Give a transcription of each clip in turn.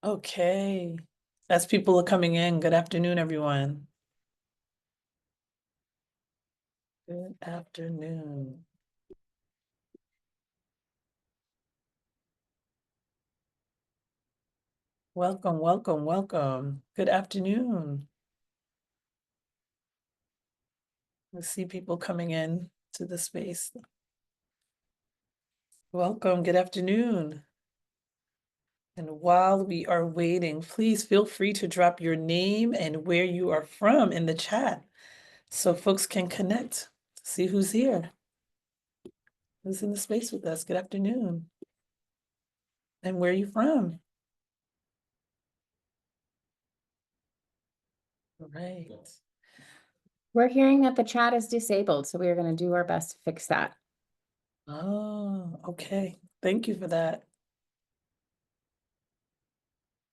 Okay. As people are coming in, good afternoon, everyone. Good afternoon. Welcome, welcome, welcome. Good afternoon. I see people coming in to the space. Welcome, good afternoon. And while we are waiting, please feel free to drop your name and where you are from in the chat so folks can connect, see who's here, who's in the space with us. Good afternoon. And where are you from? All right. We're hearing that the chat is disabled, so we are going to do our best to fix that. Oh, okay. Thank you for that.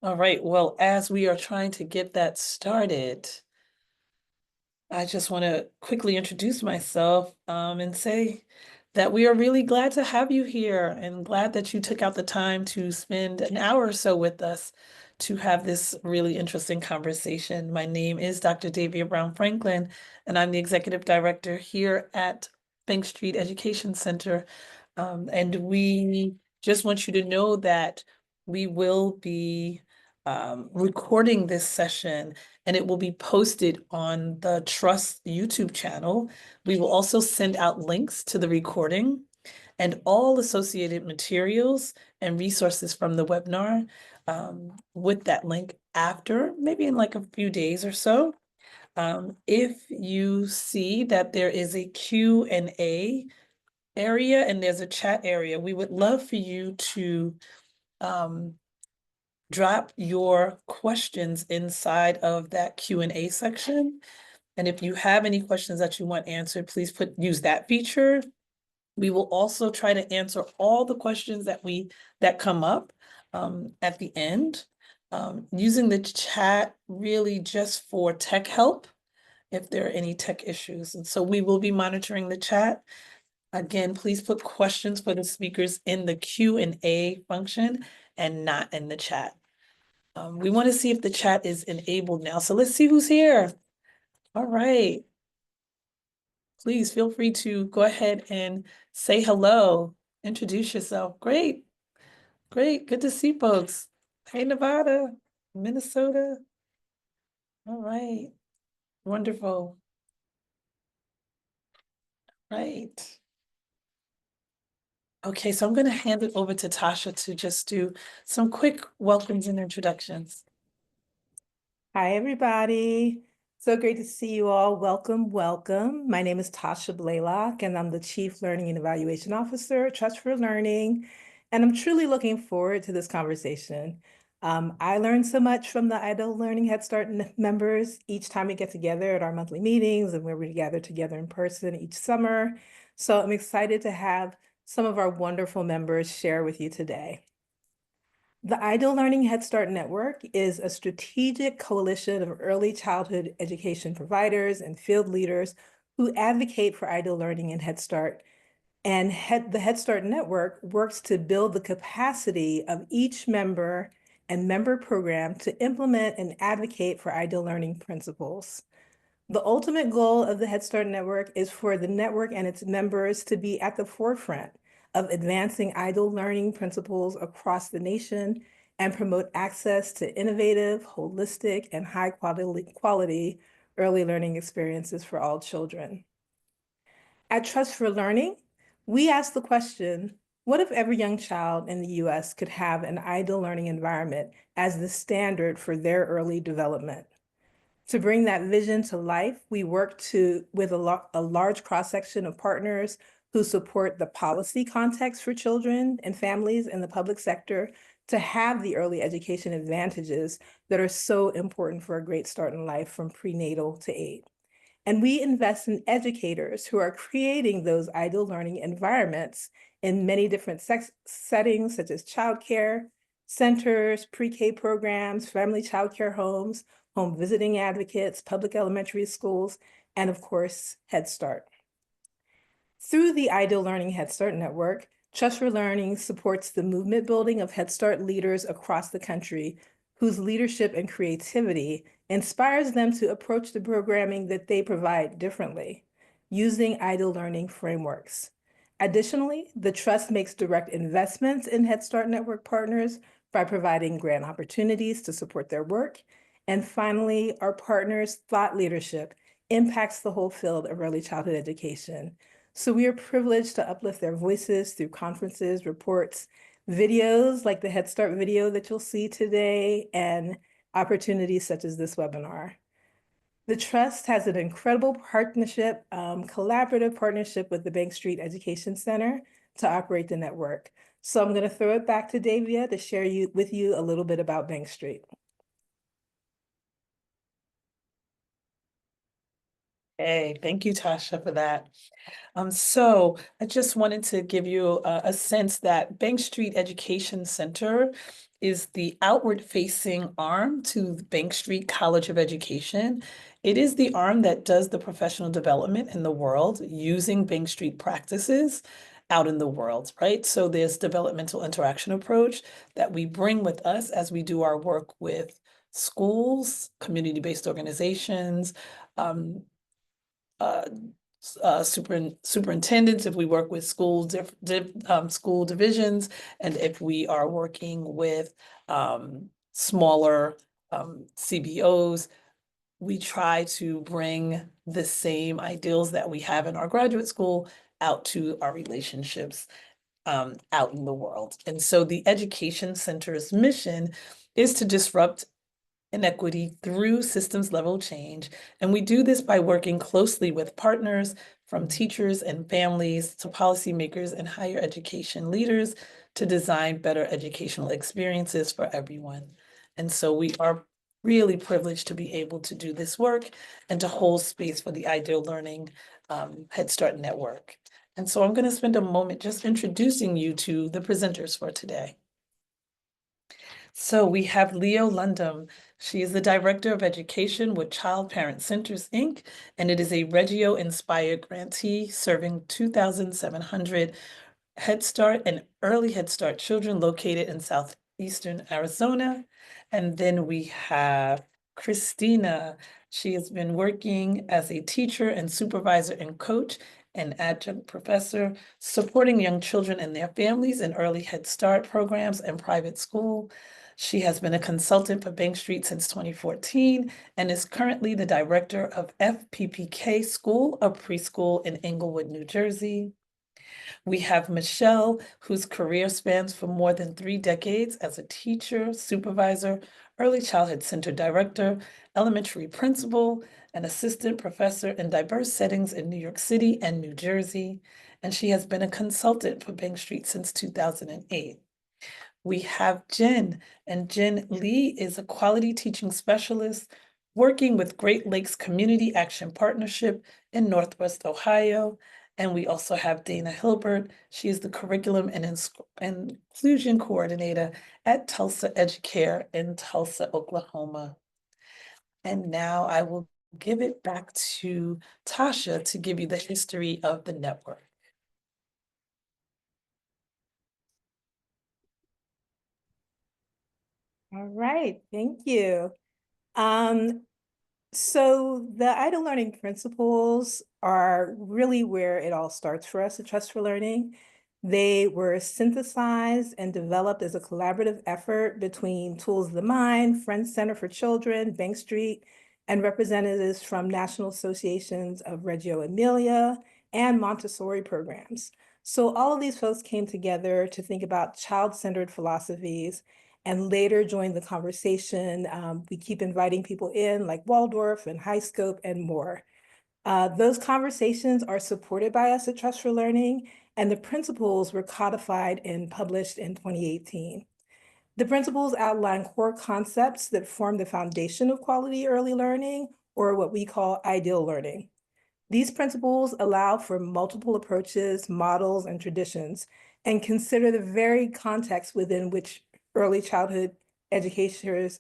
All right. Well, as we are trying to get that started, I just want to quickly introduce myself and say that we are really glad to have you here and glad that you took out the time to spend an hour or so with us to have this really interesting conversation. My name is Dr. Davia Brown Franklin, and I'm the executive director here at Bank Street Education Center. And we just want you to know that we will be recording this session and it will be posted on the Trust YouTube channel. We will also send out links to the recording and all associated materials and resources from the webinar with that link after, maybe in like a few days or so. If you see that there is a Q&A area and there's a chat area, we would love for you to drop your questions inside of that Q&A section. And if you have any questions that you want answered, please use that feature. We will also try to answer all the questions that come up at the end, using the chat really just for tech help if there are any tech issues. And so we will be monitoring the chat. Again, please put questions for the speakers in the Q&A function and not in the chat. We want to see if the chat is enabled now. So let's see who's here. All right. Please feel free to go ahead and say hello, introduce yourself. Great, great. Good to see folks. Hey, Nevada, Minnesota. All right. Wonderful. Right. Okay, so I'm going to hand it over to Tasha to just do some quick welcomes and introductions. Hi, everybody. So great to see you all. Welcome, welcome. My name is Tasha Blaylock, and I'm the Chief Learning and Evaluation Officer at Trust for Learning. And I'm truly looking forward to this conversation. I learned so much from the IDO Learning Head Start members each time we get together at our monthly meetings and where we gather together in person each summer. So I'm excited to have some of our wonderful members share with you today. The IDO Learning Head Start Network is a strategic coalition of early childhood education providers and field leaders who advocate for IDO Learning and Head Start. And the Head Start Network works to build the capacity of each member and member program to implement and advocate for IDO Learning principles. The ultimate goal of the Head Start Network is for the network and its members to be at the forefront of advancing IDO learning principles across the nation and promote access to innovative, holistic, and high quality early learning experiences for all children. At Trust for Learning, we ask the question, what if every young child in the US could have an IDO learning environment as the standard for their early development? To bring that vision to life, we work with a large cross-section of partners who support the policy context for children and families in the public sector to have the early education advantages that are so important for a great start in life from prenatal to 8. And we invest in educators who are creating those IDO learning environments in many different settings, such as childcare centers, pre-K programs, family childcare homes, home visiting advocates, public elementary schools, and of course, Head Start. Through the IDO Learning Head Start Network, Trust for Learning supports the movement building of Head Start leaders across the country whose leadership and creativity inspires them to approach the programming that they provide differently, using ideal learning frameworks. Additionally, the Trust makes direct investments in Head Start Network partners by providing grant opportunities to support their work. And finally, our partners' thought leadership impacts the whole field of early childhood education. So we are privileged to uplift their voices through conferences, reports, videos like the Head Start video that you'll see today, and opportunities such as this webinar. The Trust has an incredible partnership, collaborative partnership with the Bank Street Education Center to operate the network. So I'm going to throw it back to Davia to share with you a little bit about Bank Street. Hey, thank you, Tasha, for that. So I just wanted to give you a sense that Bank Street Education Center is the outward-facing arm to the Bank Street College of Education. It is the arm that does the professional development in the world using Bank Street practices out in the world, right? So there's developmental interaction approach that we bring with us as we do our work with schools, community-based organizations, uh, superintendents, if we work with school school divisions, and if we are working with smaller CBOs, we try to bring the same ideals that we have in our graduate school out to our relationships out in the world. And so the Education Center's mission is to disrupt inequity through systems level change. And we do this by working closely with partners from teachers and families to policymakers and higher education leaders to design better educational experiences for everyone. And so we are really privileged to be able to do this work and to hold space for the Ideal Learning Head Start Network. And so I'm going to spend a moment just introducing you to the presenters for today. So we have Leo Lundum. She is the Director of Education with Child Parent Centers, Inc., and it is a Reggio-inspired grantee serving 2,700 Head Start and Early Head Start children located in southeastern Arizona. And then we have Christina. She has been working as a teacher and supervisor and coach and adjunct professor, supporting young children and their families in early Head Start programs and private school. She has been a consultant for Bank Street since 2014 and is currently the director of FPPK School of Preschool in Englewood, New Jersey. We have Michelle, whose career spans for more than 3 decades as a teacher, supervisor, early childhood center director, elementary principal, and assistant professor in diverse settings in New York City and New Jersey. And she has been a consultant for Bank Street since 2008. We have Jen, and Jen Lee is a quality teaching specialist working with Great Lakes Community Action Partnership in Northwest Ohio. And we also have Dana Hilbert. She is the Curriculum and Inclusion Coordinator at Tulsa Educare in Tulsa, Oklahoma. And now I will give it back to Tasha to give you the history of the network. All right, thank you. So the Ideal Learning principles are really where it all starts for us at Trust for Learning. They were synthesized and developed as a collaborative effort between Tools of the Mind, Friends Center for Children, Bank Street, and representatives from national associations of Reggio Emilia and Montessori programs. So all of these folks came together to think about child-centered philosophies and later joined the conversation. We keep inviting people in like Waldorf and HighScope and more. Those conversations are supported by us at Trust for Learning, and the principles were codified and published in 2018. The principles outline core concepts that form the foundation of quality early learning, or what we call ideal learning. These principles allow for multiple approaches, models, and traditions, and consider the very context within which early childhood educators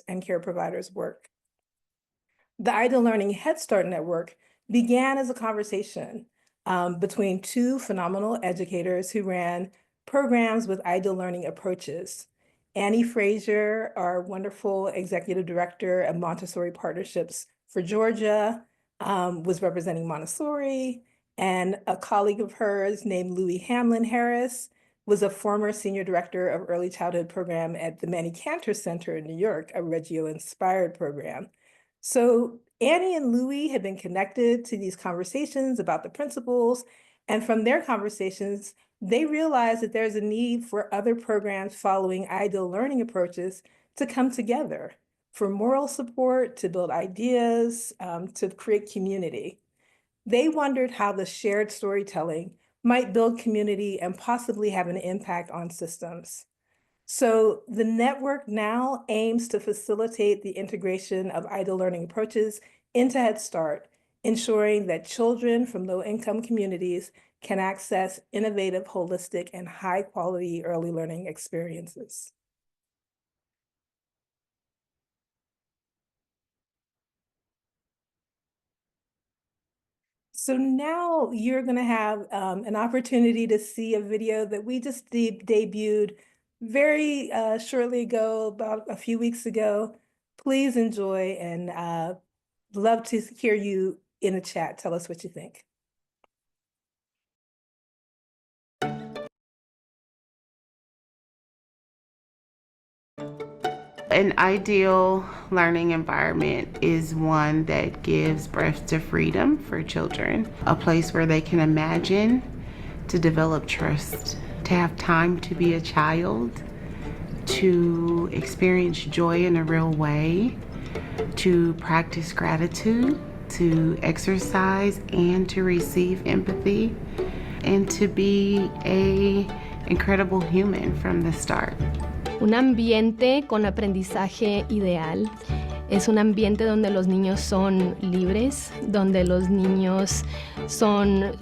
and care providers work. The Ideal Learning Head Start Network began as a conversation between two phenomenal educators who ran programs with ideal learning approaches. Annie Frazier, our wonderful executive director of Montessori Partnerships for Georgia, was representing Montessori, and a colleague of hers named Louis Hamlin Harris was a former senior director of early childhood program at the Manny Cantor Center in New York, a Reggio-inspired program. So Annie and Louis had been connected to these conversations about the principles, and from their conversations, they realized that there's a need for other programs following ideal learning approaches to come together for moral support, to build ideas, to create community. They wondered how the shared storytelling might build community and possibly have an impact on systems. So the network now aims to facilitate the integration of ideal learning approaches into Head Start, ensuring that children from low-income communities can access innovative, holistic, and high-quality early learning experiences. So now you're going to have an opportunity to see a video that we just debuted very shortly ago, about a few weeks ago. Please enjoy, and love to hear you in the chat. Tell us what you think. An ideal learning environment is one that gives breath to freedom for children, a place where they can imagine, to develop trust, to have time to be a child, to experience joy in a real way, to practice gratitude, to exercise and to receive empathy, and to be an incredible human from the start. Un ambiente con aprendizaje ideal es un ambiente donde los niños son libres, donde los niños son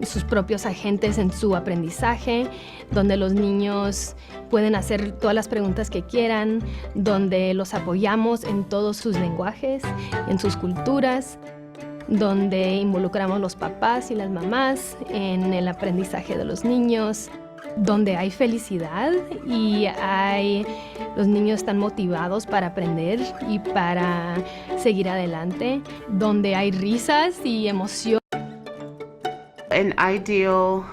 sus propios agentes en su aprendizaje, donde los niños pueden hacer todas las preguntas que quieran, donde los apoyamos en todos sus lenguajes, en sus culturas, donde involucramos los papás y las mamás en el aprendizaje de los niños, donde hay felicidad y los niños están motivados para aprender y para seguir adelante, donde hay risas y emoción. An ideal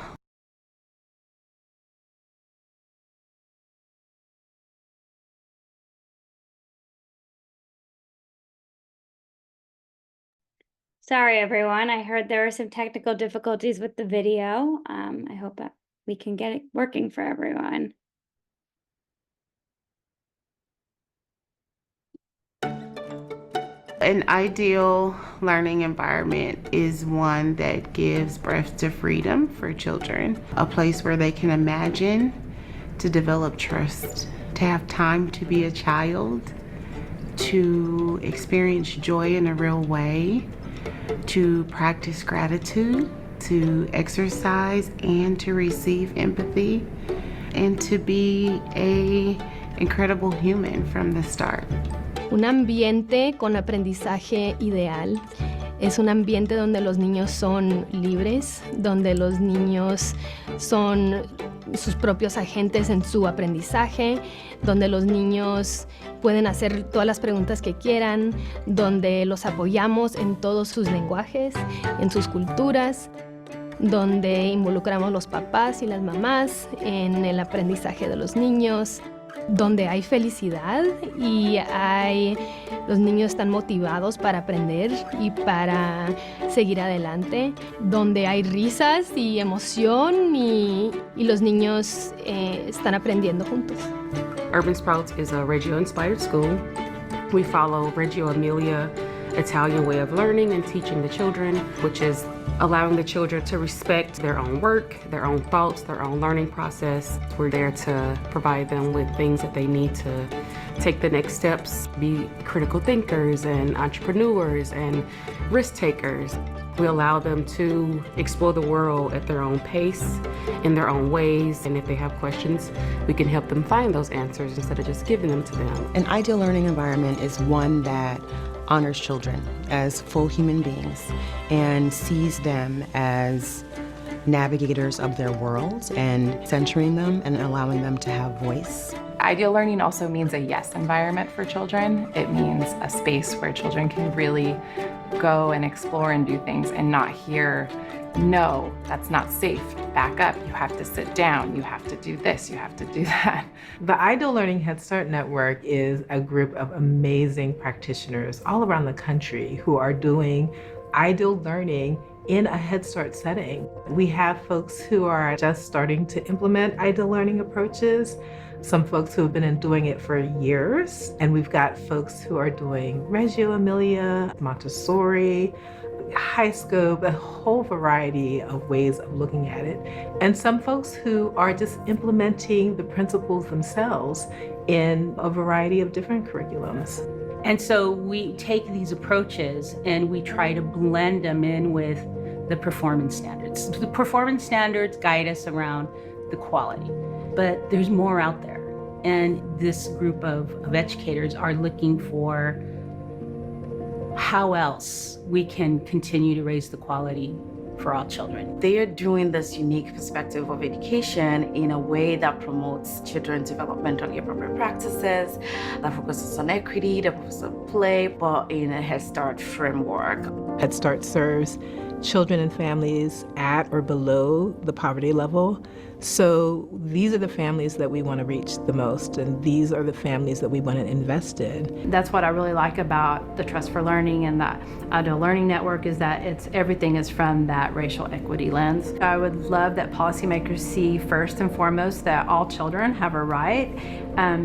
Sorry, everyone. I heard there were some technical difficulties with the video. I hope that we can get it working for everyone. An ideal learning environment is one that gives breath to freedom for children, a place where they can imagine, to develop trust, to have time to be a child, to experience joy in a real way, to practice gratitude, to exercise and to receive empathy, and to be an incredible human from the start. Un ambiente con aprendizaje ideal es un ambiente donde los niños son libres, donde los niños son sus propios agentes en su aprendizaje, donde los niños pueden hacer todas las preguntas que quieran, donde los apoyamos en todos sus lenguajes, en sus culturas, donde involucramos los papás y las mamás en el aprendizaje de los niños, donde hay felicidad y los niños están motivados para aprender y para seguir adelante, donde hay risas y emoción y los niños están aprendiendo juntos. Urban Sprouts is a Reggio-inspired school. We follow Reggio Emilia Italian way of learning and teaching the children, which is allowing the children to respect their own work, their own thoughts, their own learning process. We're there to provide them with things that they need to take the next steps, be critical thinkers and entrepreneurs and risk takers. We allow them to explore the world at their own pace, in their own ways, and if they have questions, we can help them find those answers instead of just giving them to them. An ideal learning environment is one that honors children as full human beings and sees them as navigators of their world and centering them and allowing them to have voice. Ideal learning also means a yes environment for children. It means a space where children can really go and explore and do things and not hear, no, that's not safe. Back up, you have to sit down, you have to do this, you have to do that. The Ideal Learning Head Start Network is a group of amazing practitioners all around the country who are doing ideal learning in a Head Start setting. We have folks who are just starting to implement ideal learning approaches, some folks who have been doing it for years, and we've got folks who are doing Reggio Emilia, Montessori, HighScope, a whole variety of ways of looking at it, and some folks who are just implementing the principles themselves in a variety of different curriculums. And so we take these approaches and we try to blend them in with the performance standards. The performance standards guide us around the quality, but there's more out there. And this group of educators are looking for how else we can continue to raise the quality for all children. They are doing this unique perspective of education in a way that promotes children's developmental appropriate practices, that focuses on equity, that focuses on play, but in a Head Start framework. Head Start serves children and families at or below the poverty level. So these are the families that we want to reach the most, and these are the families that we want to invest in. That's what I really like about the Trust for Learning and the Ideal Learning Network, is that everything is from that racial equity lens. I would love that policymakers see first and foremost that all children have a right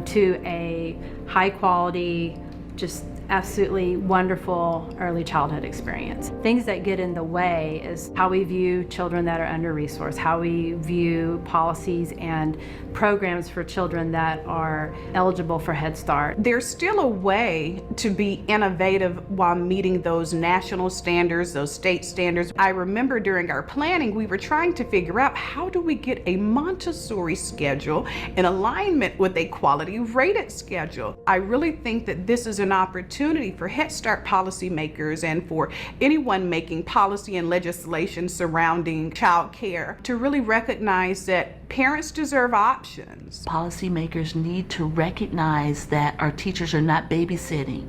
to a high quality, just absolutely wonderful early childhood experience. Things that get in the way is how we view children that are under-resourced, how we view policies and programs for children that are eligible for Head Start. There's still a way to be innovative while meeting those national standards, those state standards. I remember during our planning, we were trying to figure out how do we get a Montessori schedule in alignment with a quality rated schedule. I really think that this is an opportunity for Head Start policymakers and for anyone making policy and legislation surrounding child care to really recognize that parents deserve options. Policymakers need to recognize that our teachers are not babysitting.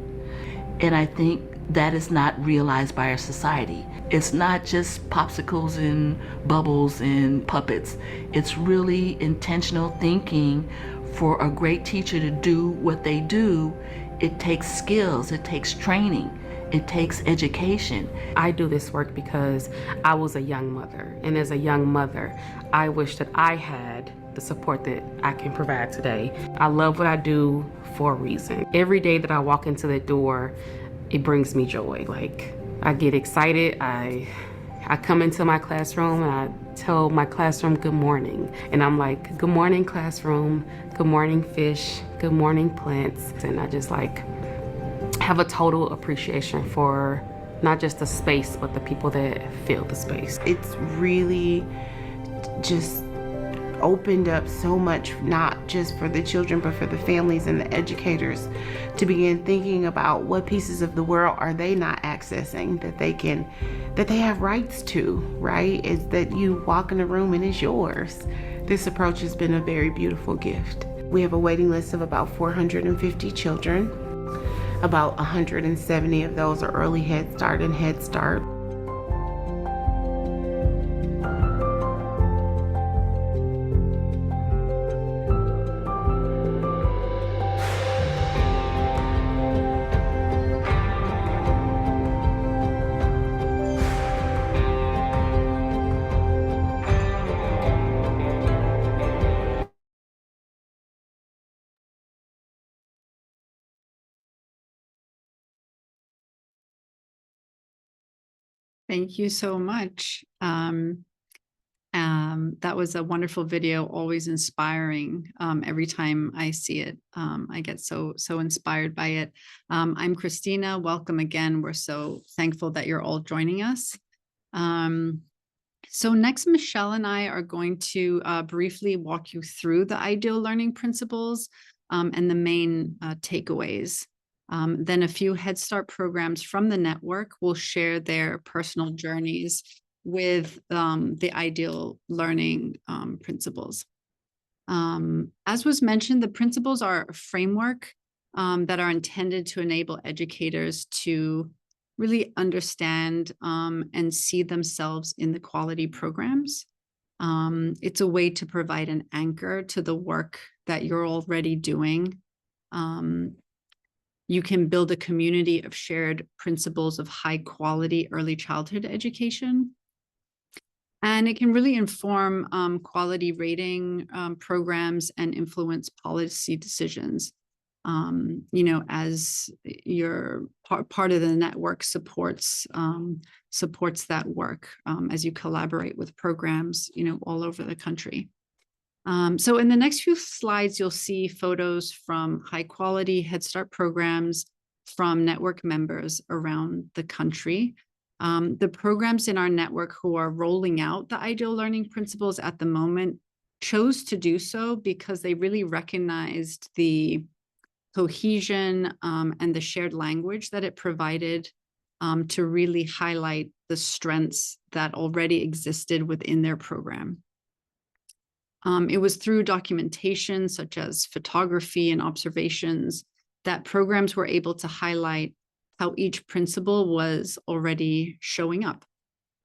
And I think that is not realized by our society. It's not just popsicles and bubbles and puppets. It's really intentional thinking for a great teacher to do what they do. It takes skills, it takes training, it takes education. I do this work because I was a young mother, and as a young mother, I wish that I had the support that I can provide today. I love what I do for a reason. Every day that I walk into that door, it brings me joy. Like, I get excited, I come into my classroom and I tell my classroom good morning. And I'm like, good morning classroom, good morning fish, good morning plants. And I just have a total appreciation for not just the space, but the people that fill the space. It's really just opened up so much, not just for the children, but for the families and the educators to begin thinking about what pieces of the world are they not accessing that they have rights to, right? Is that you walk in a room and it's yours. This approach has been a very beautiful gift. We have a waiting list of about 450 children. About 170 of those are early Head Start and Head Start. Thank you so much. That was a wonderful video, always inspiring. Every time I see it, I get so inspired by it. I'm Christina. Welcome again. We're so thankful that you're all joining us. So next, Michelle and I are going to briefly walk you through the ideal learning principles and the main takeaways. Then a few Head Start programs from the network will share their personal journeys with the ideal learning principles. As was mentioned, the principles are a framework that are intended to enable educators to really understand and see themselves in the quality programs. It's a way to provide an anchor to the work that you're already doing. You can build a community of shared principles of high quality early childhood education. And it can really inform quality rating programs and influence policy decisions. As your part of the network supports that work as you collaborate with programs, all over the country. So in the next few slides, you'll see photos from high quality Head Start programs from network members around the country. The programs in our network who are rolling out the ideal learning principles at the moment chose to do so because they really recognized the cohesion and the shared language that it provided to really highlight the strengths that already existed within their program. It was through documentation such as photography and observations that programs were able to highlight how each principle was already showing up.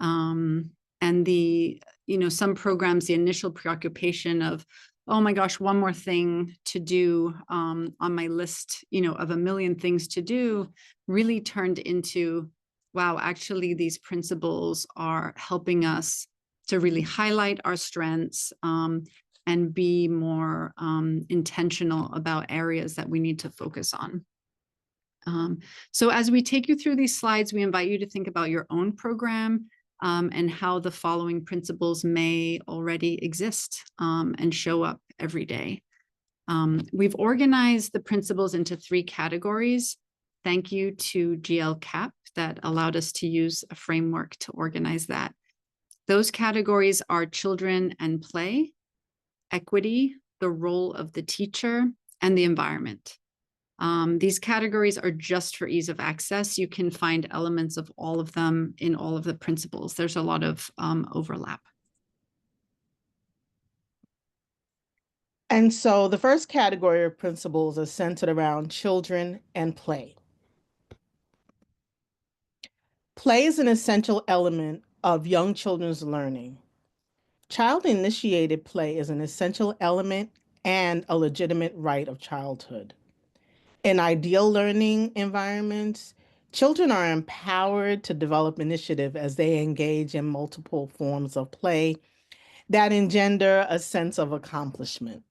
And some programs, the initial preoccupation of, oh my gosh, one more thing to do on my list, of a million things to do, really turned into, wow, actually these principles are helping us to really highlight our strengths and be more intentional about areas that we need to focus on. So as we take you through these slides, we invite you to think about your own program and how the following principles may already exist and show up every day. We've organized the principles into 3 categories. Thank you to GLCAP that allowed us to use a framework to organize that. Those categories are children and play, equity, the role of the teacher, and the environment. These categories are just for ease of access. You can find elements of all of them in all of the principles. There's a lot of overlap. And so the first category of principles is centered around children and play. Play is an essential element of young children's learning. Child-initiated play is an essential element and a legitimate right of childhood. In ideal learning environments, children are empowered to develop initiative as they engage in multiple forms of play that engender a sense of accomplishment.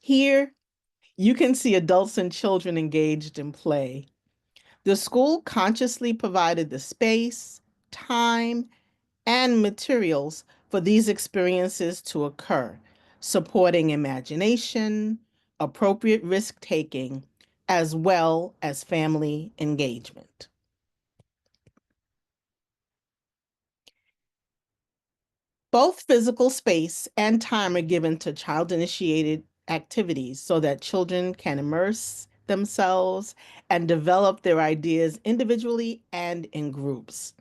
Here, you can see adults and children engaged in play. The school consciously provided the space, time, and materials for these experiences to occur, supporting imagination, appropriate risk-taking, as well as family engagement. Both physical space and time are given to child-initiated activities so that children can immerse themselves and develop their ideas individually and in groups.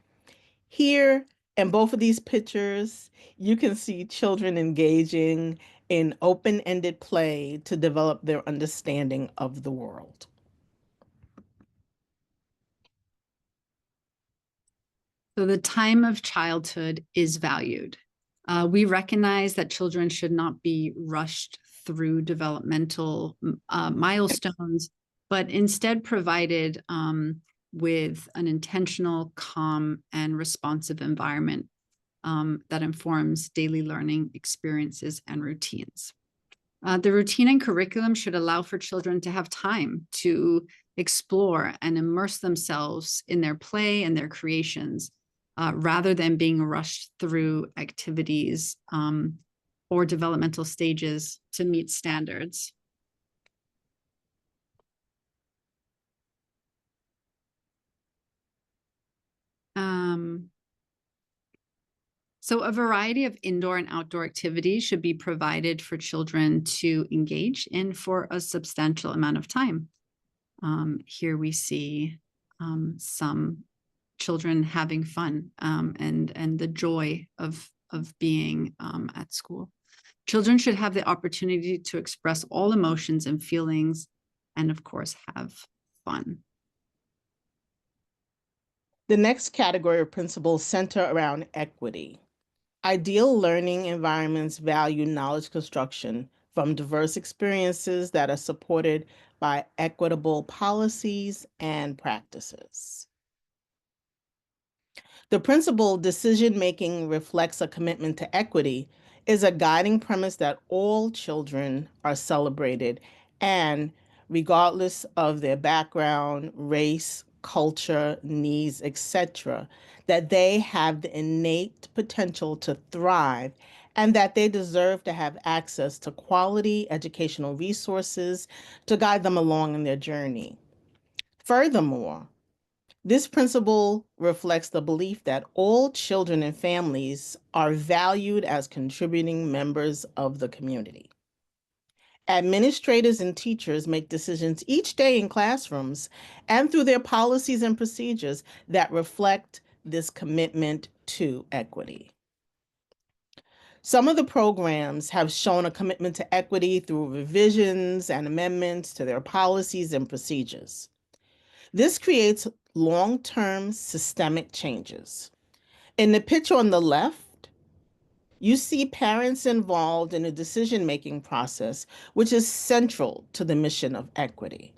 Here, in both of these pictures, you can see children engaging in open-ended play to develop their understanding of the world. So the time of childhood is valued. We recognize that children should not be rushed through developmental milestones, but instead provided with an intentional, calm, and responsive environment that informs daily learning experiences and routines. The routine and curriculum should allow for children to have time to explore and immerse themselves in their play and their creations, rather than being rushed through activities or developmental stages to meet standards. So a variety of indoor and outdoor activities should be provided for children to engage in for a substantial amount of time. Here we see some children having fun and the joy of being at school. Children should have the opportunity to express all emotions and feelings, and of course, have fun. The next category of principles center around equity. Ideal learning environments value knowledge construction from diverse experiences that are supported by equitable policies and practices. The principle decision-making reflects a commitment to equity is a guiding premise that all children are celebrated and, regardless of their background, race, culture, needs, etc., that they have the innate potential to thrive and that they deserve to have access to quality educational resources to guide them along in their journey. Furthermore, this principle reflects the belief that all children and families are valued as contributing members of the community. Administrators and teachers make decisions each day in classrooms and through their policies and procedures that reflect this commitment to equity. Some of the programs have shown a commitment to equity through revisions and amendments to their policies and procedures. This creates long-term systemic changes. In the picture on the left, you see parents involved in a decision-making process, which is central to the mission of equity.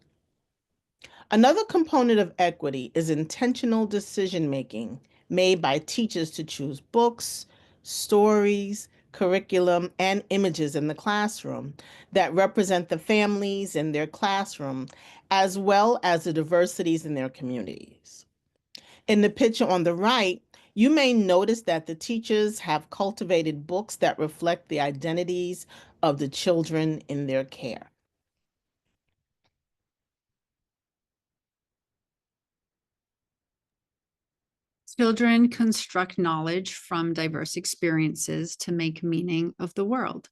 Another component of equity is intentional decision-making made by teachers to choose books, stories, curriculum, and images in the classroom that represent the families in their classroom, as well as the diversities in their communities. In the picture on the right, you may notice that the teachers have cultivated books that reflect the identities of the children in their care. Children construct knowledge from diverse experiences to make meaning of the world.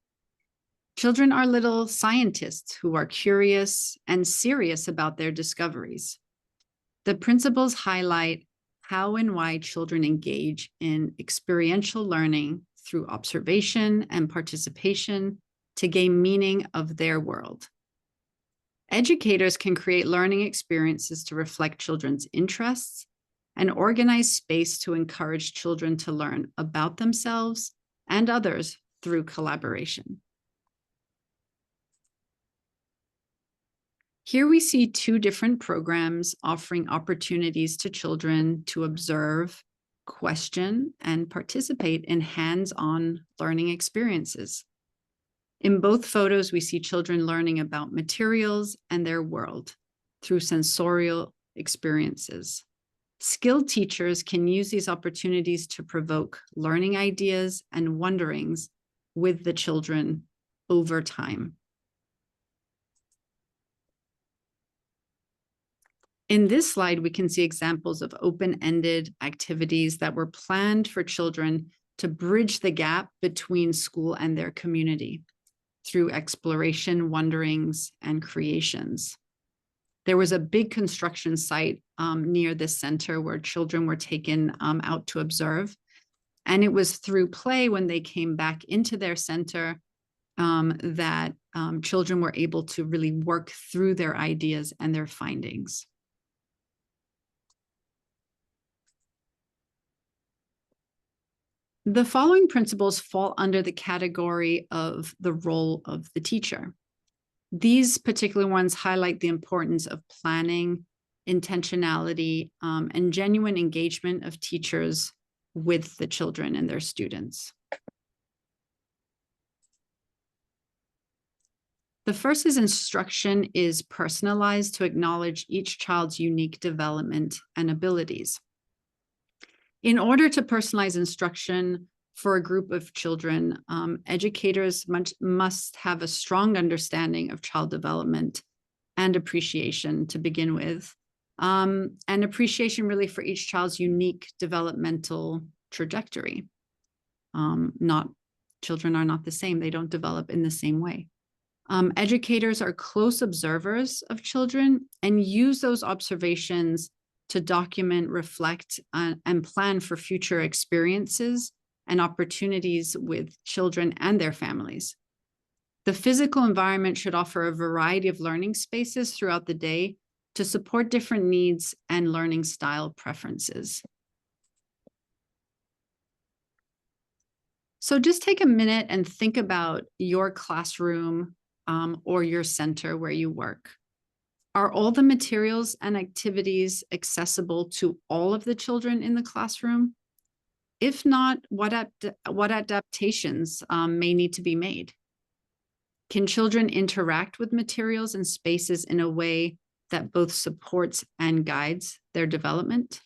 Children are little scientists who are curious and serious about their discoveries. The principles highlight how and why children engage in experiential learning through observation and participation to gain meaning of their world. Educators can create learning experiences to reflect children's interests and organize space to encourage children to learn about themselves and others through collaboration. Here we see two different programs offering opportunities to children to observe, question, and participate in hands-on learning experiences. In both photos, we see children learning about materials and their world through sensorial experiences. Skilled teachers can use these opportunities to provoke learning ideas and wonderings with the children over time. In this slide, we can see examples of open-ended activities that were planned for children to bridge the gap between school and their community through exploration, wonderings, and creations. There was a big construction site near this center where children were taken out to observe. And it was through play when they came back into their center that children were able to really work through their ideas and their findings. The following principles fall under the category of the role of the teacher. These particular ones highlight the importance of planning, intentionality, and genuine engagement of teachers with the children and their students. The first is instruction is personalized to acknowledge each child's unique development and abilities. In order to personalize instruction for a group of children, educators must have a strong understanding of child development and appreciation to begin with, and appreciation really for each child's unique developmental trajectory. Children are not the same. They don't develop in the same way. Educators are close observers of children and use those observations to document, reflect, and plan for future experiences and opportunities with children and their families. The physical environment should offer a variety of learning spaces throughout the day to support different needs and learning style preferences. So just take a minute and think about your classroom or your center where you work. Are all the materials and activities accessible to all of the children in the classroom? If not, what adaptations may need to be made? Can children interact with materials and spaces in a way that both supports and guides their development?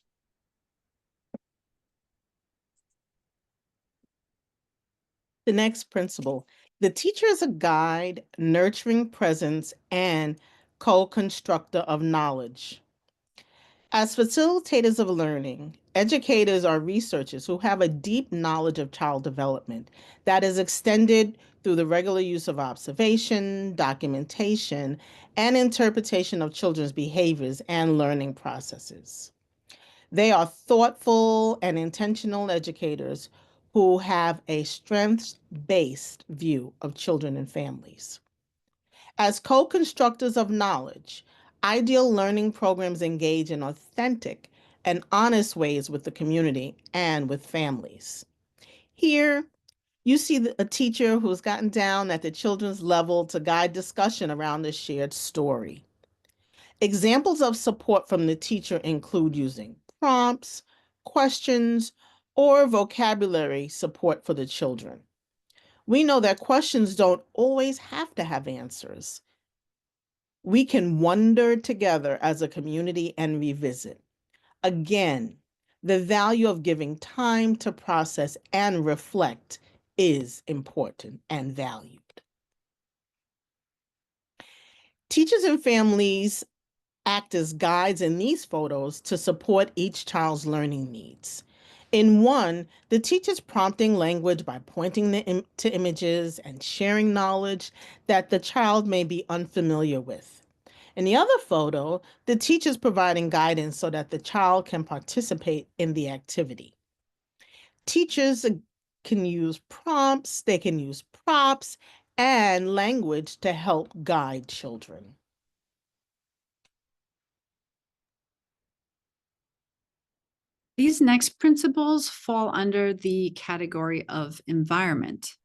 The next principle, the teacher is a guide, nurturing presence, and co-constructor of knowledge. As facilitators of learning, educators are researchers who have a deep knowledge of child development that is extended through the regular use of observation, documentation, and interpretation of children's behaviors and learning processes. They are thoughtful and intentional educators who have a strengths-based view of children and families. As co-constructors of knowledge, ideal learning programs engage in authentic and honest ways with the community and with families. Here, you see a teacher who's gotten down at the children's level to guide discussion around the shared story. Examples of support from the teacher include using prompts, questions, or vocabulary support for the children. We know that questions don't always have to have answers. We can wonder together as a community and revisit. Again, the value of giving time to process and reflect is important and valued. Teachers and families act as guides in these photos to support each child's learning needs. In one, the teacher's prompting language by pointing to images and sharing knowledge that the child may be unfamiliar with. In the other photo, the teacher's providing guidance so that the child can participate in the activity. Teachers can use prompts, they can use props, and language to help guide children. These next principles fall under the category of environment.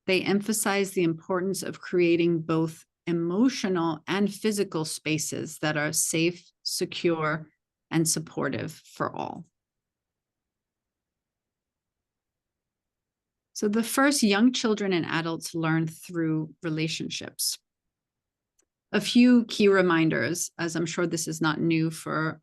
They emphasize the importance of creating both emotional and physical spaces that are safe, secure, and supportive for all. So the first, young children and adults learn through relationships. A few key reminders, as I'm sure this is not new for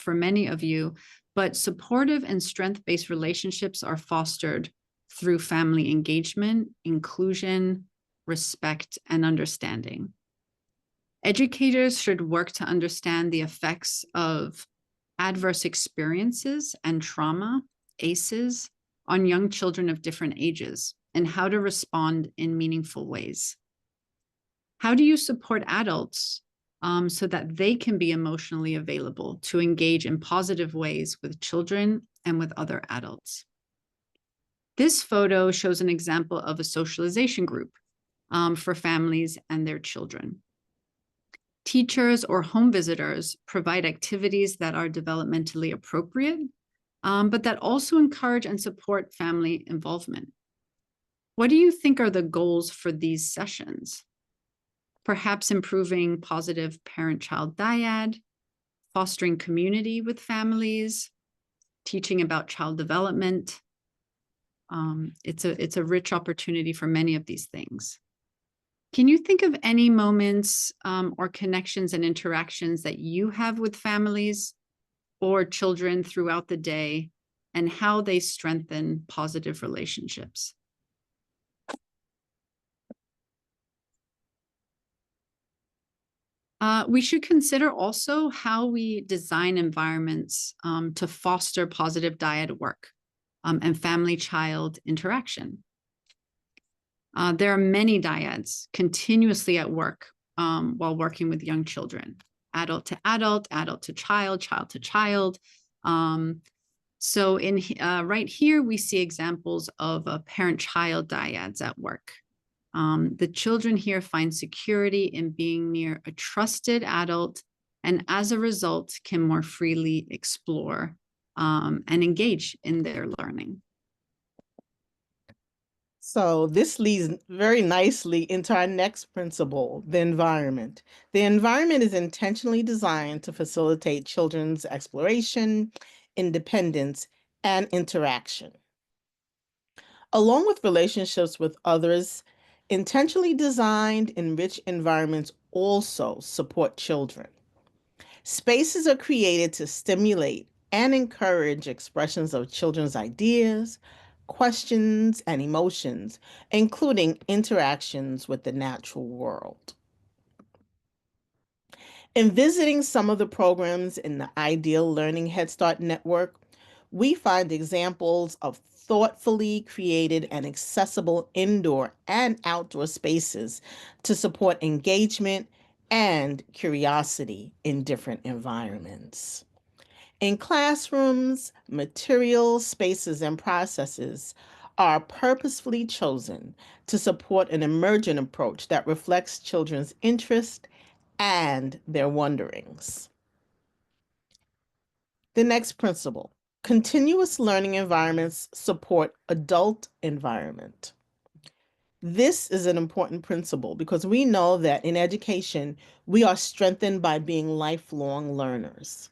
many of you, but supportive and strength-based relationships are fostered through family engagement, inclusion, respect, and understanding. Educators should work to understand the effects of adverse experiences and trauma, ACEs, on young children of different ages and how to respond in meaningful ways. How do you support adults so that they can be emotionally available to engage in positive ways with children and with other adults? This photo shows an example of a socialization group for families and their children. Teachers or home visitors provide activities that are developmentally appropriate, but that also encourage and support family involvement. What do you think are the goals for these sessions? Perhaps improving positive parent-child dyad, fostering community with families, teaching about child development. It's a rich opportunity for many of these things. Can you think of any moments or connections and interactions that you have with families or children throughout the day and how they strengthen positive relationships? We should consider also how we design environments to foster positive dyad work and family-child interaction. There are many dyads continuously at work while working with young children, adult to adult, adult to child, child to child. So right here, we see examples of parent-child dyads at work. The children here find security in being near a trusted adult, and as a result, can more freely explore and engage in their learning. So this leads very nicely into our next principle, the environment. The environment is intentionally designed to facilitate children's exploration, independence, and interaction. Along with relationships with others, intentionally designed, enriched environments also support children. Spaces are created to stimulate and encourage expressions of children's ideas, questions, and emotions, including interactions with the natural world. In visiting some of the programs in the Ideal Learning Head Start Network, we find examples of thoughtfully created and accessible indoor and outdoor spaces to support engagement and curiosity in different environments. In classrooms, materials, spaces, and processes are purposefully chosen to support an emergent approach that reflects children's interest and their wonderings. The next principle, continuous learning environments support adult environment. This is an important principle because we know that in education, we are strengthened by being lifelong learners.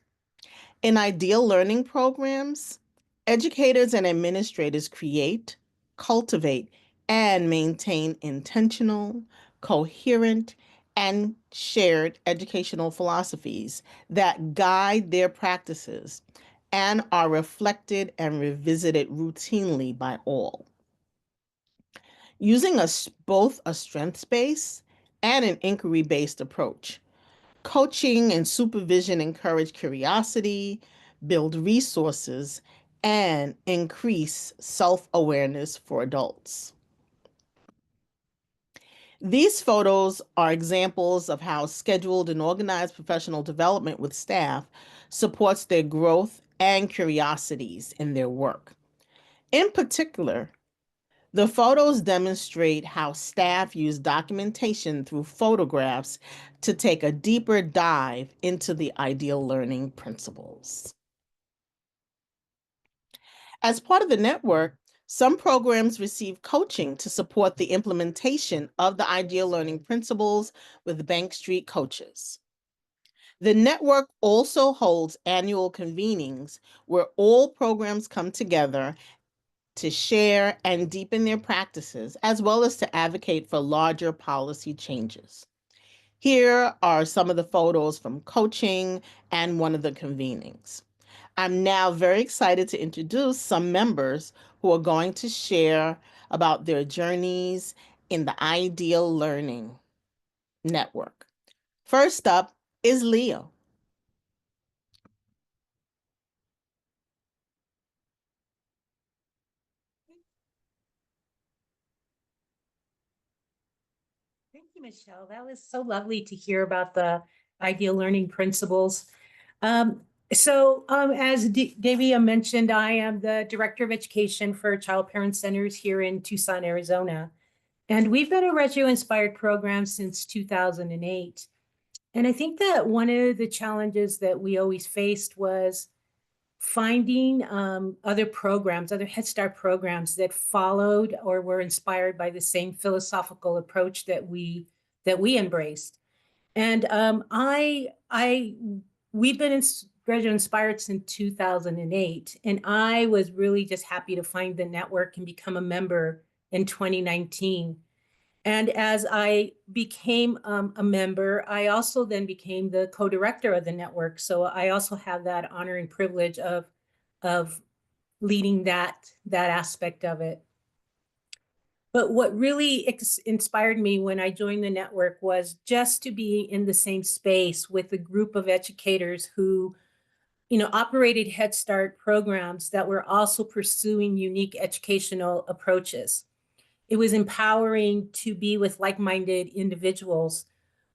In ideal learning programs, educators and administrators create, cultivate, and maintain intentional, coherent, and shared educational philosophies that guide their practices and are reflected and revisited routinely by all. Using both a strengths-based and an inquiry-based approach, coaching and supervision encourage curiosity, build resources, and increase self-awareness for adults. These photos are examples of how scheduled and organized professional development with staff supports their growth and curiosities in their work. In particular, the photos demonstrate how staff use documentation through photographs to take a deeper dive into the ideal learning principles. As part of the network, some programs receive coaching to support the implementation of the ideal learning principles with Bank Street coaches. The network also holds annual convenings where all programs come together to share and deepen their practices, as well as to advocate for larger policy changes. Here are some of the photos from coaching and one of the convenings. I'm now very excited to introduce some members who are going to share about their journeys in the Ideal Learning Network. First up is Leo. Thank you, Michelle. That was so lovely to hear about the ideal learning principles. As Davia mentioned, I am the Director of Education for Child Parent Centers here in Tucson, Arizona. And we've been a Reggio inspired program since 2008. And I think that one of the challenges that we always faced was finding other programs, other Head Start programs that followed or were inspired by the same philosophical approach that we embraced. And we've been Reggio inspired since 2008, and I was really just happy to find the network and become a member in 2019. And as I became a member, I also then became the co-director of the network. So I also have that honor and privilege of leading that aspect of it. But what really inspired me when I joined the network was just to be in the same space with a group of educators who, operated Head Start programs that were also pursuing unique educational approaches. It was empowering to be with like-minded individuals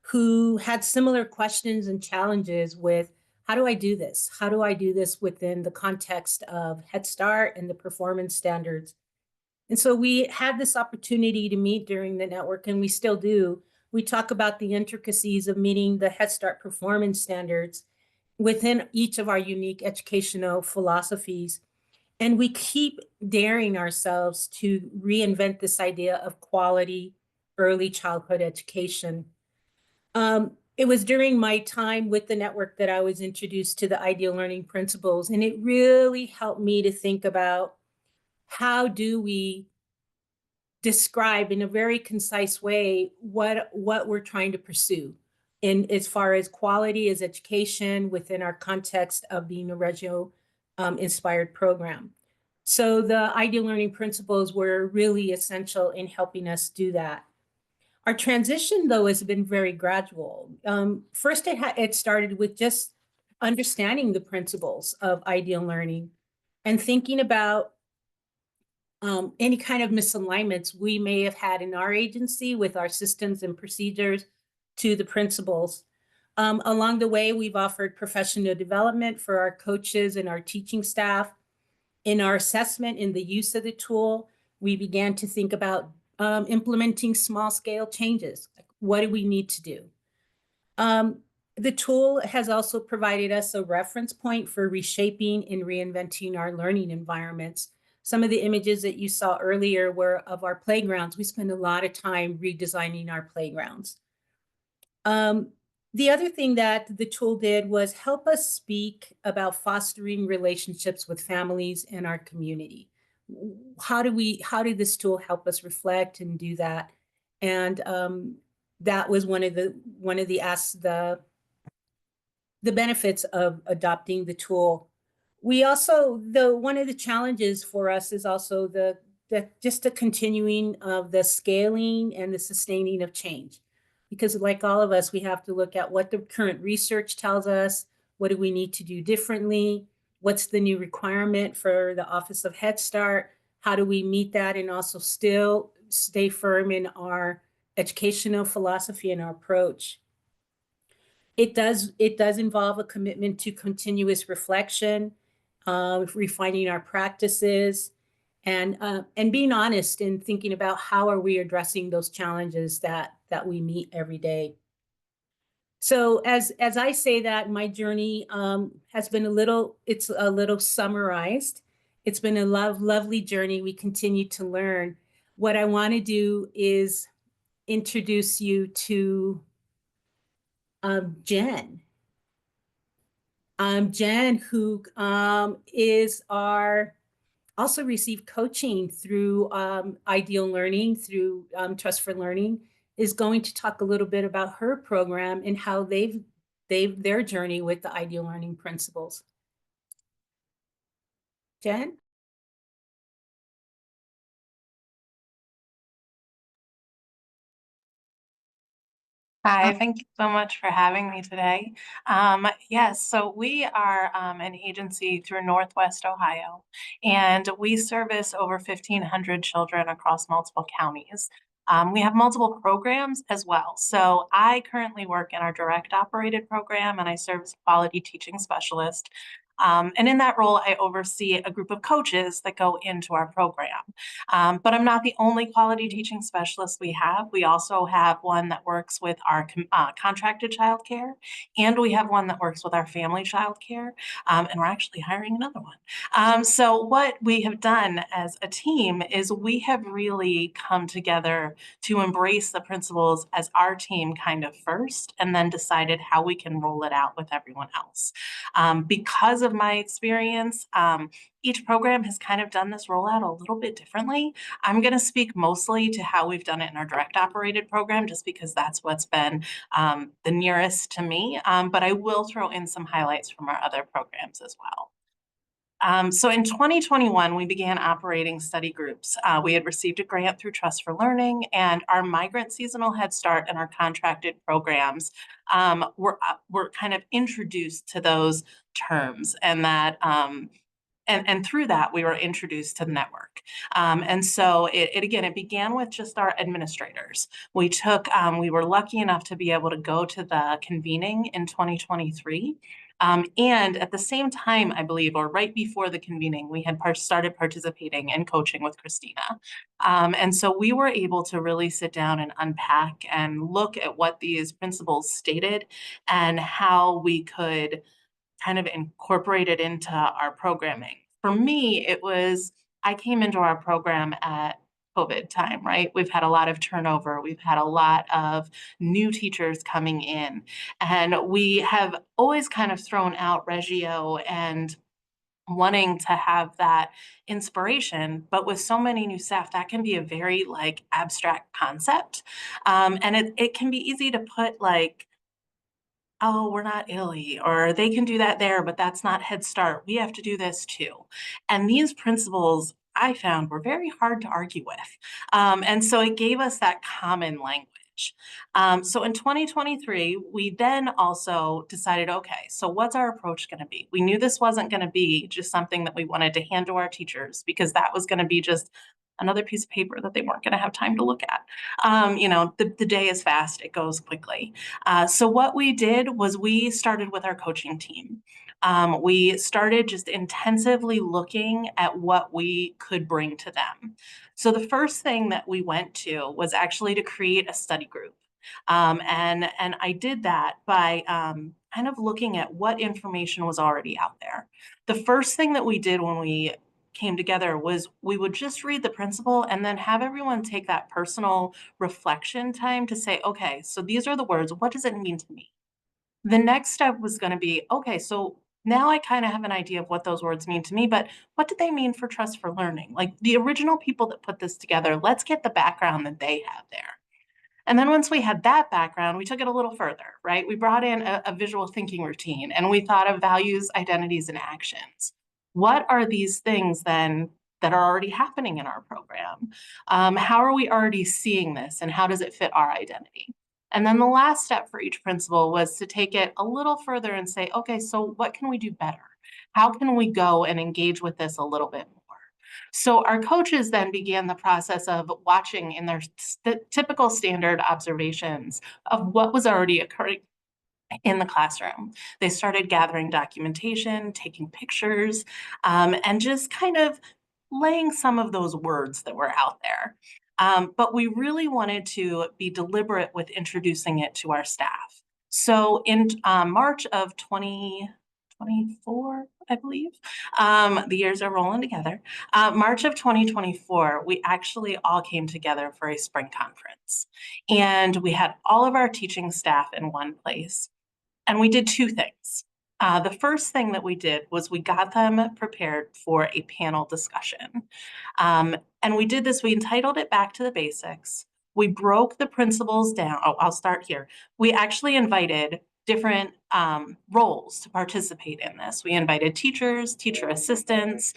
who had similar questions and challenges with, how do I do this? How do I do this within the context of Head Start and the performance standards? And so we had this opportunity to meet during the network, and we still do. We talk about the intricacies of meeting the Head Start performance standards within each of our unique educational philosophies. And we keep daring ourselves to reinvent this idea of quality early childhood education. It was during my time with the network that I was introduced to the ideal learning principles, and it really helped me to think about how do we describe in a very concise way what we're trying to pursue in as far as quality as education within our context of being a Reggio inspired program. So the ideal learning principles were really essential in helping us do that. Our transition, though, has been very gradual. First, it started with just understanding the principles of ideal learning and thinking about any kind of misalignments we may have had in our agency with our systems and procedures to the principles. Along the way, we've offered professional development for our coaches and our teaching staff. In our assessment in the use of the tool, we began to think about implementing small scale changes. Like, what do we need to do? The tool has also provided us a reference point for reshaping and reinventing our learning environments. Some of the images that you saw earlier were of our playgrounds. We spend a lot of time redesigning our playgrounds. The other thing that the tool did was help us speak about fostering relationships with families in our community. How did this tool help us reflect and do that? And that was one of the benefits of adopting the tool. We also, one of the challenges for us is also just the continuing of the scaling and the sustaining of change. Because like all of us, we have to look at what the current research tells us, what do we need to do differently, what's the new requirement for the Office of Head Start, how do we meet that and also still stay firm in our educational philosophy and our approach. It does involve a commitment to continuous reflection, refining our practices, and being honest in thinking about how are we addressing those challenges that we meet every day. So as I say that, my journey has been a little summarized. It's been a lovely journey. We continue to learn. What I want to do is introduce you to Jen. Jen, who also received coaching through Ideal Learning, through Trust for Learning, is going to talk a little bit about her program and how their journey with the Ideal Learning principles. Jen? Hi, thank you so much for having me today. Yes, so we are an agency through Northwest Ohio, and we service over 1,500 children across multiple counties. We have multiple programs as well. So I currently work in our direct operated program, and I serve as a quality teaching specialist. And in that role, I oversee a group of coaches that go into our program. But I'm not the only quality teaching specialist we have. We also have one that works with our contracted childcare, and we have one that works with our family childcare, and we're actually hiring another one. So what we have done as a team is we have really come together to embrace the principles as our team kind of first, and then decided how we can roll it out with everyone else. Because of my experience, each program has kind of done this rollout a little bit differently. I'm going to speak mostly to how we've done it in our direct operated program, just because that's what's been the nearest to me. But I will throw in some highlights from our other programs as well. So in 2021, we began operating study groups. We had received a grant through Trust for Learning, and our migrant seasonal Head Start and our contracted programs were kind of introduced to those terms, and that and through that, we were introduced to the network. And so it began with just our administrators. We were lucky enough to be able to go to the convening in 2023. And at the same time, I believe, or right before the convening, we had started participating in coaching with Christina. And so we were able to really sit down and unpack and look at what these principles stated and how we could kind of incorporate it into our programming. For me, I came into our program at COVID time, right? We've had a lot of turnover. We've had a lot of new teachers coming in, and we have always kind of thrown out Reggio and wanting to have that inspiration, but with so many new staff, that can be a very like abstract concept. And it can be easy to put like, oh, we're not ILI, or they can do that there, but that's not Head Start. We have to do this too. And these principles I found were very hard to argue with. And so it gave us that common language. So in 2023, we then also decided, okay, so what's our approach going to be? We knew this wasn't going to be just something that we wanted to hand to our teachers, because that was going to be just another piece of paper that they weren't going to have time to look at. The day is fast, it goes quickly. So what we did was we started with our coaching team. We started just intensively looking at what we could bring to them. So the first thing that we went to was actually to create a study group. And I did that by kind of looking at what information was already out there. The first thing that we did when we came together was we would just read the principle and then have everyone take that personal reflection time to say, okay, so these are the words. What does it mean to me? The next step was going to be, okay, so now I kind of have an idea of what those words mean to me, but what did they mean for Trust for Learning? Like the original people that put this together, let's get the background that they have there. And then once we had that background, we took it a little further, right? We brought in a visual thinking routine, and we thought of values, identities, and actions. What are these things then that are already happening in our program? How are we already seeing this, and how does it fit our identity? And then the last step for each principal was to take it a little further and say, okay, so what can we do better? How can we go and engage with this a little bit more? So our coaches then began the process of watching in their typical standard observations of what was already occurring in the classroom. They started gathering documentation, taking pictures, and just kind of laying some of those words that were out there. But we really wanted to be deliberate with introducing it to our staff. So in March of 2024, I believe, the years are rolling together. March of 2024, we actually all came together for a spring conference. And we had all of our teaching staff in one place. And we did two things. The first thing that we did was we got them prepared for a panel discussion. And we did this, we entitled it Back to the Basics. We broke the principles down. Oh, I'll start here. We actually invited different roles to participate in this. We invited teachers, teacher assistants,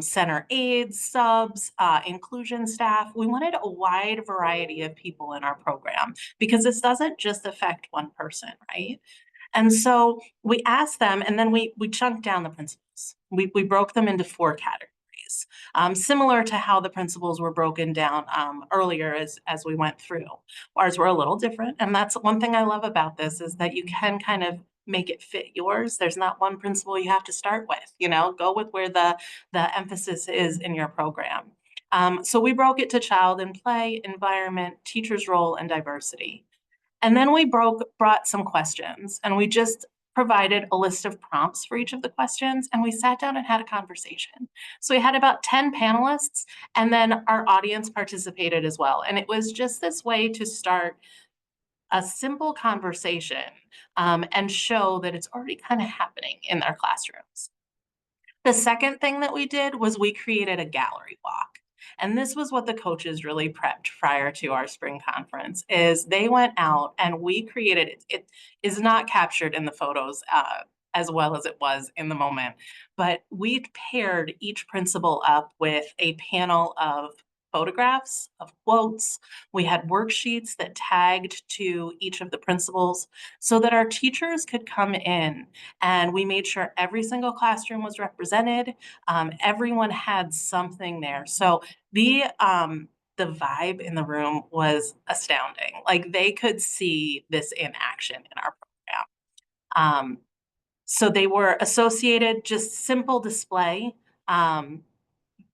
center aides, subs, inclusion staff. We wanted a wide variety of people in our program because this doesn't just affect one person, right? And so we asked them, and then we chunked down the principles. We broke them into 4 categories, similar to how the principles were broken down earlier as we went through. Ours were a little different, and that's one thing I love about this is that you can kind of make it fit yours. There's not one principle you have to start with, go with where the emphasis is in your program. So we broke it to child and play, environment, teacher's role, and diversity. And then we brought some questions, and we just provided a list of prompts for each of the questions, and we sat down and had a conversation. So we had about 10 panelists, and then our audience participated as well. And it was just this way to start a simple conversation and show that it's already kind of happening in their classrooms. The second thing that we did was we created a gallery walk. And this was what the coaches really prepped prior to our spring conference is they went out and we created it. It is not captured in the photos as well as it was in the moment, but we paired each principal up with a panel of photographs, of quotes. We had worksheets that tagged to each of the principals so that our teachers could come in, and we made sure every single classroom was represented. Everyone had something there. So the vibe in the room was astounding. Like they could see this in action in our program. So they were associated, just simple display.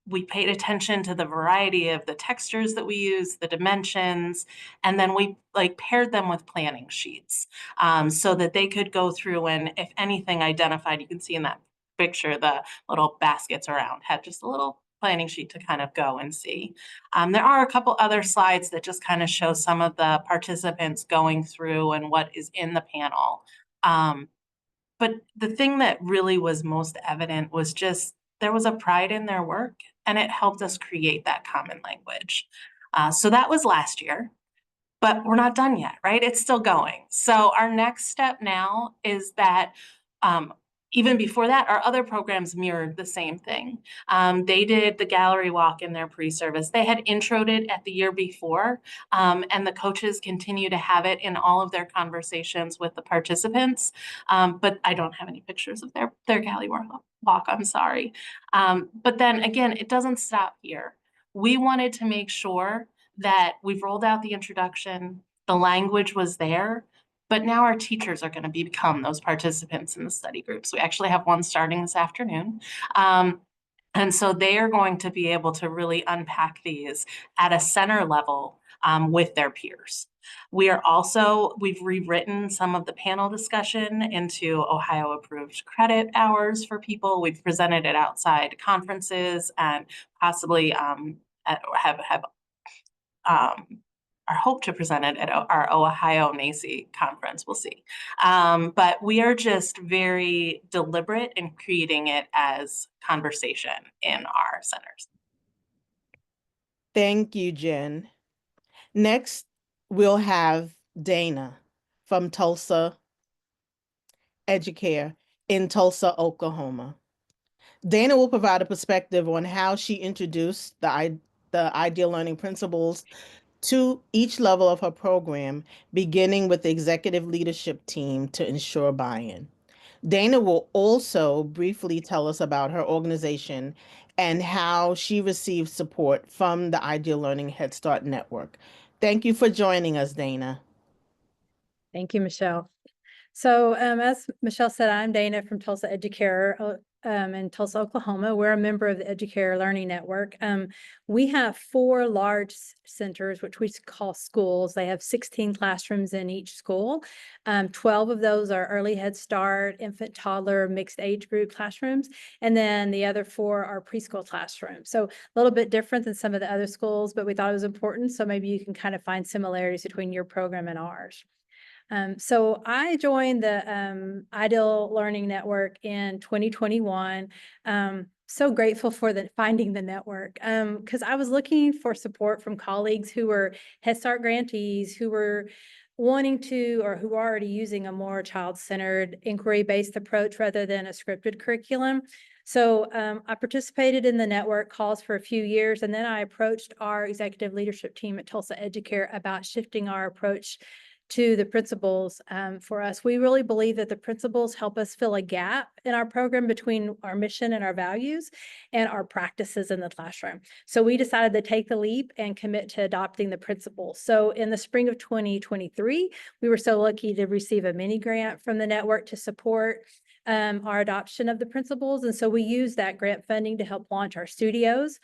We paid attention to the variety of the textures that we use, the dimensions, and then we like paired them with planning sheets so that they could go through and if anything identified, you can see in that picture, the little baskets around had just a little planning sheet to kind of go and see. There are a couple other slides that just kind of show some of the participants going through and what is in the panel. But the thing that really was most evident was just there was a pride in their work and it helped us create that common language. So that was last year, but we're not done yet, right? It's still going. So our next step now is that even before that, our other programs mirrored the same thing. They did the gallery walk in their pre-service. They had introed it at the year before, and the coaches continue to have it in all of their conversations with the participants. But I don't have any pictures of their gallery walk, I'm sorry. But then again, it doesn't stop here. We wanted to make sure that we've rolled out the introduction, the language was there, but now our teachers are going to become those participants in the study groups. We actually have one starting this afternoon. And so they are going to be able to really unpack these at a center level with their peers. We've rewritten some of the panel discussion into Ohio approved credit hours for people. We've presented it outside conferences and possibly have our hope to present it at our Ohio NACCE conference. We'll see. But we are just very deliberate in creating it as conversation in our centers. Thank you, Jen. Next, we'll have Dana from Tulsa Educare in Tulsa, Oklahoma. Dana will provide a perspective on how she introduced the ideal learning principles to each level of her program, beginning with the executive leadership team to ensure buy-in. Dana will also briefly tell us about her organization and how she received support from the Ideal Learning Head Start Network. Thank you for joining us, Dana. Thank you, Michelle. So as Michelle said, I'm Dana from Tulsa Educare in Tulsa, Oklahoma. We're a member of the Educare Learning Network. We have 4 large centers, which we call schools. They have 16 classrooms in each school. 12 of those are early Head Start, infant, toddler, mixed age group classrooms. And then the other 4 are preschool classrooms. So a little bit different than some of the other schools, but we thought it was important. So maybe you can kind of find similarities between your program and ours. So I joined the Ideal Learning Network in 2021. So grateful for finding the network because I was looking for support from colleagues who were Head Start grantees, who were wanting to or who are already using a more child-centered inquiry-based approach rather than a scripted curriculum. So I participated in the network calls for a few years, and then I approached our executive leadership team at Tulsa Educare about shifting our approach to the principles for us. We really believe that the principles help us fill a gap in our program between our mission and our values and our practices in the classroom. So we decided to take the leap and commit to adopting the principles. So in the spring of 2023, we were so lucky to receive a mini grant from the network to support our adoption of the principles. And so we use that grant funding to help launch our studios.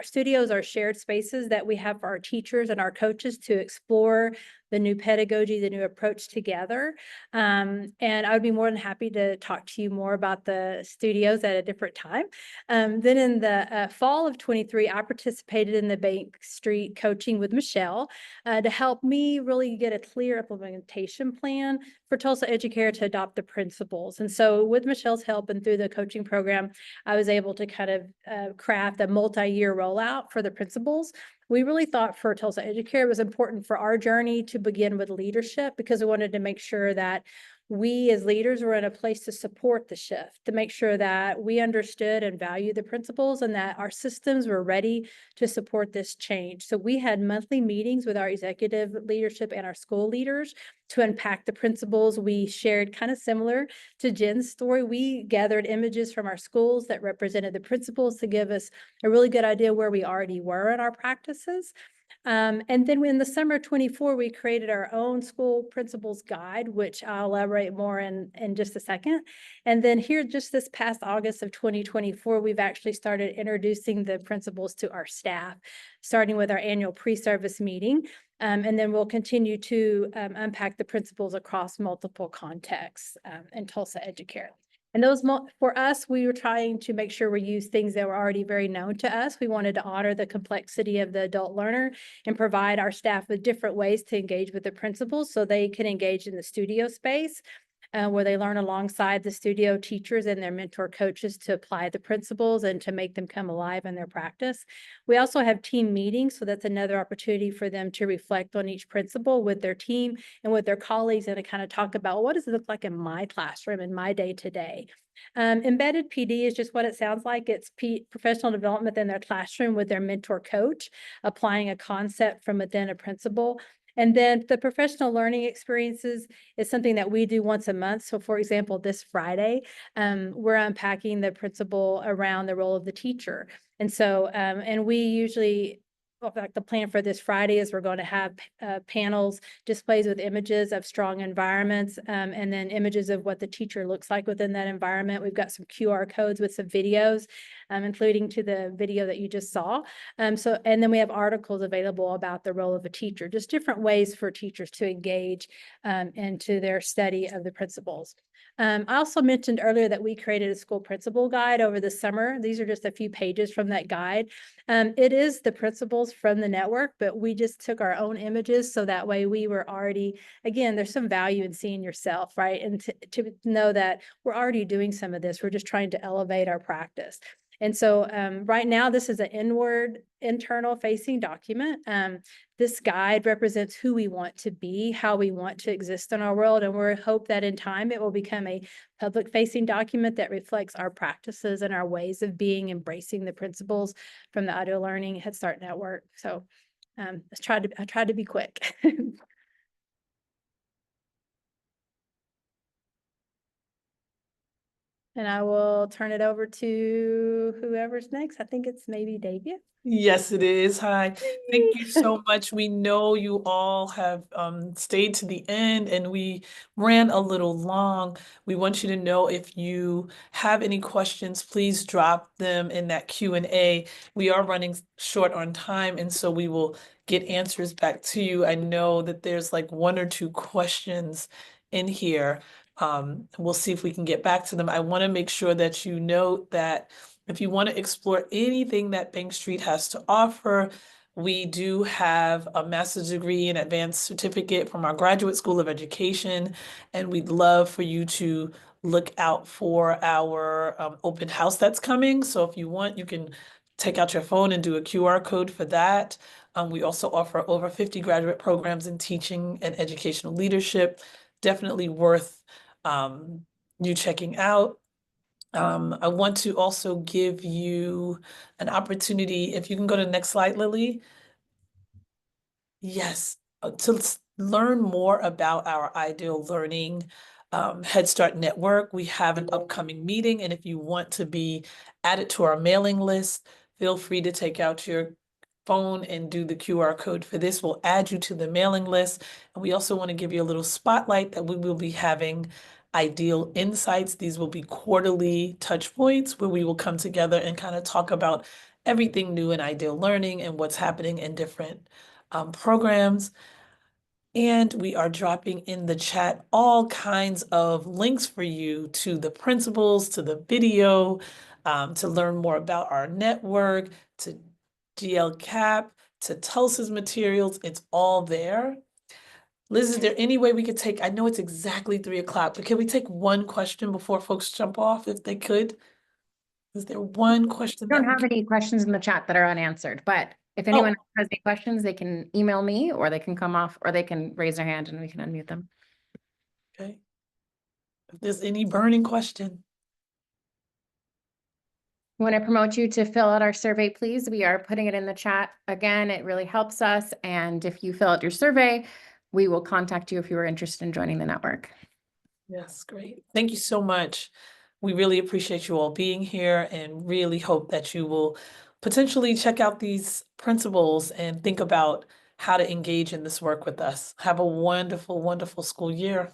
Studios are shared spaces that we have for our teachers and our coaches to explore the new pedagogy, the new approach together. And I would be more than happy to talk to you more about the studios at a different time. Then in the fall of 23, I participated in the Bank Street coaching with Michelle to help me really get a clear implementation plan for Tulsa Educare to adopt the principles. And so with Michelle's help and through the coaching program, I was able to kind of craft a multi-year rollout for the principles. We really thought for Tulsa Educare, it was important for our journey to begin with leadership because we wanted to make sure that we as leaders were in a place to support the shift, to make sure that we understood and valued the principles and that our systems were ready to support this change. So we had monthly meetings with our executive leadership and our school leaders to unpack the principles. We shared kind of similar to Jen's story. We gathered images from our schools that represented the principles to give us a really good idea where we already were in our practices. And then in the summer of 24, we created our own school principals guide, which I'll elaborate more in just a second. And then here, just this past August of 2024, we've actually started introducing the principals to our staff, starting with our annual pre-service meeting. And then we'll continue to unpack the principles across multiple contexts in Tulsa Educare. And those, for us, we were trying to make sure we use things that were already very known to us. We wanted to honor the complexity of the adult learner and provide our staff with different ways to engage with the principals so they can engage in the studio space, where they learn alongside the studio teachers and their mentor coaches to apply the principles and to make them come alive in their practice. We also have team meetings, so that's another opportunity for them to reflect on each principal with their team and with their colleagues and to kind of talk about what does it look like in my classroom, in my day-to-day. Embedded PD is just what it sounds like. It's professional development in their classroom with their mentor coach, applying a concept from within a principal. And then the professional learning experiences is something that we do once a month. So for example, this Friday, we're unpacking the principle around the role of the teacher. And so, and we usually, like the plan for this Friday is we're going to have panels, displays with images of strong environments, and then images of what the teacher looks like within that environment. We've got some QR codes with some videos, including to the video that you just saw. And then we have articles available about the role of a teacher, just different ways for teachers to engage into their study of the principles. I also mentioned earlier that we created a school principal guide over the summer. These are just a few pages from that guide. It is the principles from the network, but we just took our own images so that way we were already, again, there's some value in seeing yourself, right? And to know that we're already doing some of this, we're just trying to elevate our practice. And so right now, this is an internal facing document. This guide represents who we want to be, how we want to exist in our world. And we hope that in time, it will become a public facing document that reflects our practices and our ways of being, embracing the principles from the Audio Learning Head Start Network. So I tried to be quick. And I will turn it over to whoever's next. I think it's maybe Davia. Yes, it is. Hi. Thank you so much. We know you all have stayed to the end and we ran a little long. We want you to know if you have any questions, please drop them in that Q&A. We are running short on time, and so we will get answers back to you. I know that there's like 1 or 2 questions in here. We'll see if we can get back to them. I want to make sure that you know that if you want to explore anything that Bank Street has to offer, we do have a master's degree and advanced certificate from our Graduate School of Education, and we'd love for you to look out for our open house that's coming. So if you want, you can take out your phone and do a QR code for that. We also offer over 50 graduate programs in teaching and educational leadership. Definitely worth you checking out. I want to also give you an opportunity, if you can go to the next slide, Lily. Yes, to learn more about our Ideal Learning Head Start Network, we have an upcoming meeting, and if you want to be added to our mailing list, feel free to take out your phone and do the QR code for this. We'll add you to the mailing list, and we also want to give you a little spotlight that we will be having Ideal Insights. These will be quarterly touch points where we will come together and kind of talk about everything new in Ideal Learning and what's happening in different programs. And we are dropping in the chat all kinds of links for you to the principles, to the video, to learn more about our network, to GLCAP, to Tulsa's materials. It's all there. Liz, is there any way we could take, I know it's exactly 3 o'clock, but can we take 1 question before folks jump off if they could? Is there 1 question? I don't have any questions in the chat that are unanswered, but if anyone has any questions, they can email me or they can come off or they can raise their hand and we can unmute them. Okay. If there's any burning question. I want to promote you to fill out our survey, please. We are putting it in the chat. Again, it really helps us. And if you fill out your survey, we will contact you if you are interested in joining the network. Yes, great. Thank you so much. We really appreciate you all being here and really hope that you will potentially check out these principals and think about how to engage in this work with us. Have a wonderful, wonderful school year.